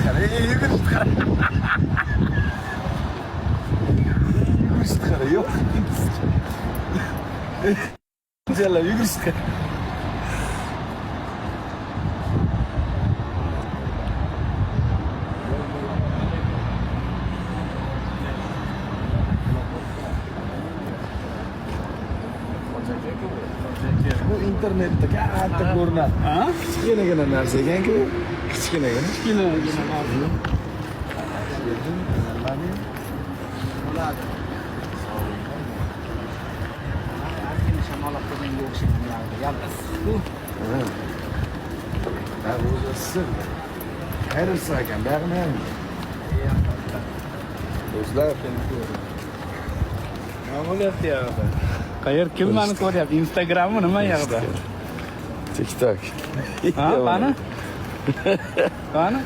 qara. Yugurishni qara. Yugurishni qara. Yo'q. Jalla yugurishni qara. Bu internetda katta ko'rinadi. Ha? Kichkinagina narsa ekan-ku. Kichkinagina. Kichkinagina narsa. Bo'ladi. Ozgina shamol olib qo'ymanga o'xshaydi. Yalqis-ku. Ha, o'zi issiq. Ayrilsa ekan, buyog'ini ham. Do'stlar, Nima bo'lyapti yoqda? Qayer kim meni ko'ryapti? Instagrammi nima yoqda? TikTok. Ha, qani? Qani?